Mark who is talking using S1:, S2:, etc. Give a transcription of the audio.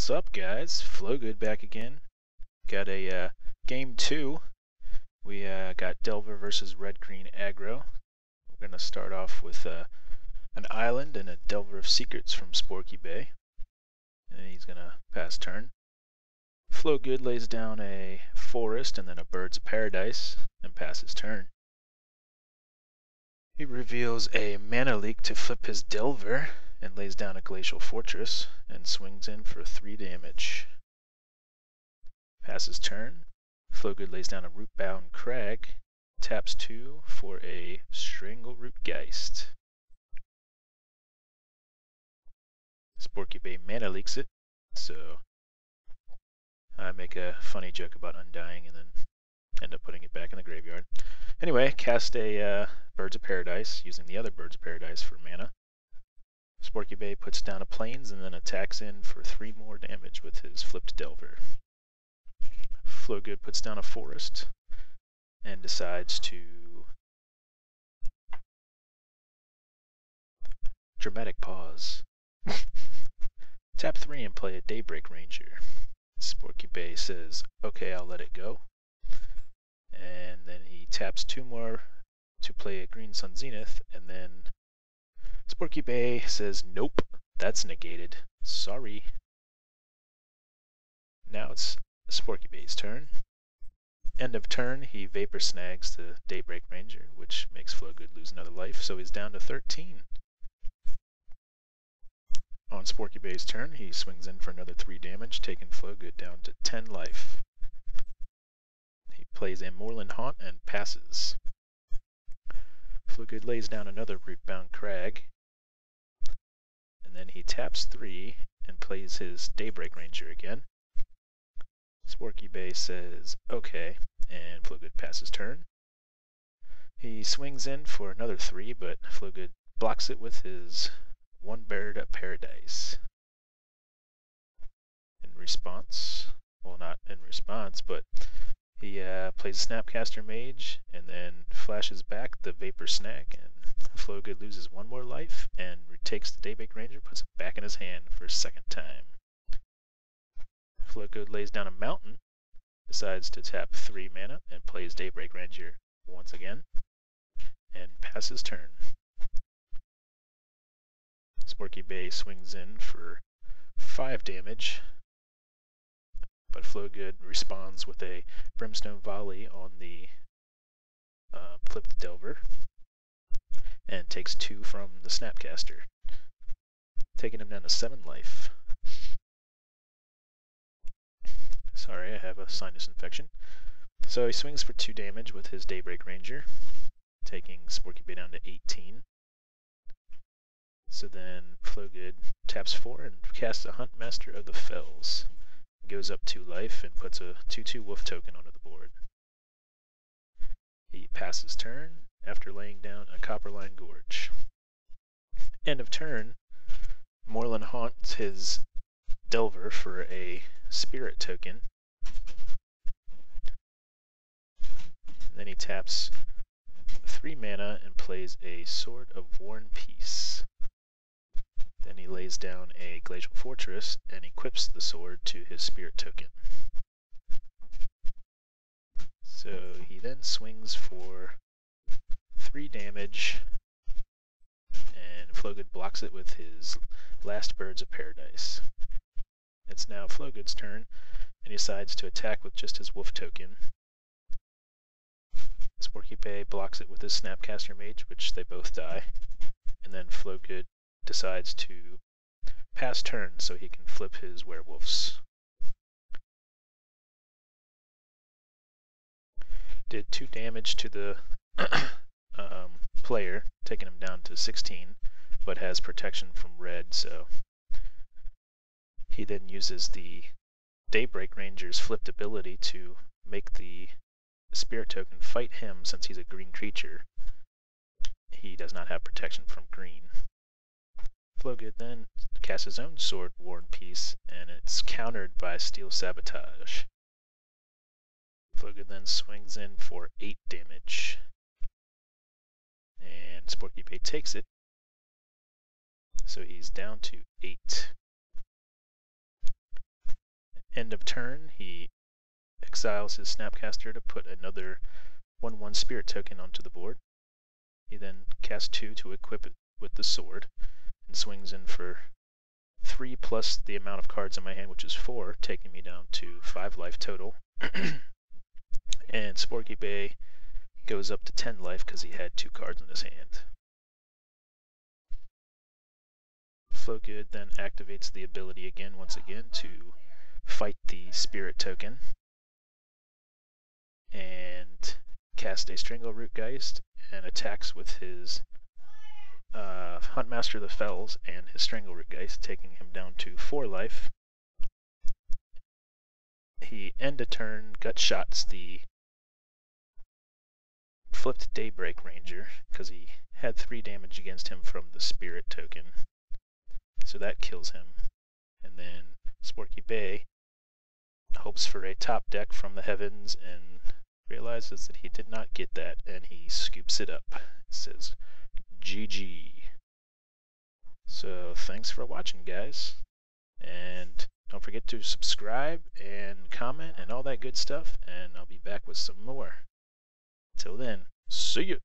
S1: What's up, guys? Flowgood back again. Got a game 2. We got Delver versus Red-Green Aggro. We're gonna start off with an island and a Delver of Secrets from Sporky Bay, and then he's gonna pass turn. Flowgood lays down a forest and then a Birds of Paradise and passes turn. He reveals a mana leak to flip his Delver and lays down a Glacial Fortress and swings in for 3 damage. Passes turn. Flowgood lays down a Rootbound Crag, taps 2 for a Strangleroot Geist. Sporky Bay mana leaks it, so I make a funny joke about undying and then end up putting it back in the graveyard. Anyway, cast a Birds of Paradise using the other Birds of Paradise for mana. Sporky Bay puts down a Plains and then attacks in for 3 more damage with his flipped Delver. Flowgood puts down a Forest and decides to dramatic pause. Tap 3 and play a Daybreak Ranger. Sporky Bay says, okay, I'll let it go. And then he taps 2 more to play a Green Sun Zenith, and then Sporky Bay says, nope, that's negated. Sorry. Now it's Sporky Bay's turn. End of turn, he Vapor Snags the Daybreak Ranger, which makes Flowgood lose another life, so he's down to 13. On Sporky Bay's turn, he swings in for another 3 damage, taking Flowgood down to 10 life. He plays a Moorland Haunt and passes. Flowgood lays down another Rootbound Crag, and then he taps 3 and plays his Daybreak Ranger again. Sporky Bay says, okay, and Flowgood passes turn. He swings in for another 3, but Flowgood blocks it with his 1 Bird of Paradise. In response, well, not in response, but he plays Snapcaster Mage and then flashes back the Vapor Snag, and Flowgood loses 1 more life and retakes the Daybreak Ranger, puts it back in his hand for a 2nd time. Flowgood lays down a Mountain, decides to tap 3 mana and plays Daybreak Ranger once again, and passes turn. Sporky Bay swings in for 5 damage, but Flowgood responds with a Brimstone Volley on the flipped Delver, and takes 2 from the Snapcaster, taking him down to 7 life. Sorry, I have a sinus infection. So he swings for 2 damage with his Daybreak Ranger, taking Sporky Bay down to 18. So then Flowgood taps 4 and casts a Hunt Master of the Fells. Goes up 2 life and puts a 2/2 Wolf token onto the board. He passes turn after laying down a Copperline Gorge. End of turn, Moorland haunts his Delver for a Spirit token. And then he taps 3 mana and plays a Sword of Worn Peace. Then he lays down a Glacial Fortress and equips the sword to his Spirit token. So he then swings for 3 damage, and Flowgood blocks it with his last Birds of Paradise. It's now Flowgood's turn, and he decides to attack with just his Wolf token. Sporky Bay blocks it with his Snapcaster Mage, which they both die, and then Flowgood decides to pass turn so he can flip his Werewolves. Did 2 damage to the player, taking him down to 16, but has protection from red, so he then uses the Daybreak Ranger's flipped ability to make the Spirit token fight him. Since he's a green creature, he does not have protection from green. Flowgood then casts his own Sword Worn Peace, and it's countered by Steel Sabotage. Flowgood then swings in for 8 damage, and Sporky Bay takes it, so he's down to 8. end of turn, he exiles his Snapcaster to put another 1/1 Spirit token onto the board. He then casts 2 to equip it with the sword, and swings in for 3 plus the amount of cards in my hand, which is 4, taking me down to 5 life total. And Sporky Bay goes up to 10 life because he had 2 cards in his hand. Flowgood then activates the ability again, once again, to fight the Spirit token and cast a Strangleroot Geist and attacks with his Huntmaster of the Fells and his Strangleroot Geist, taking him down to 4 life. He end a turn, gut shots the flipped Daybreak Ranger because he had 3 damage against him from the Spirit token. So that kills him. And then Sporky Bay hopes for a top deck from the heavens and realizes that he did not get that, and he scoops it up. It says GG. So thanks for watching, guys, and don't forget to subscribe and comment and all that good stuff, and I'll be back with some more. Till then, see ya!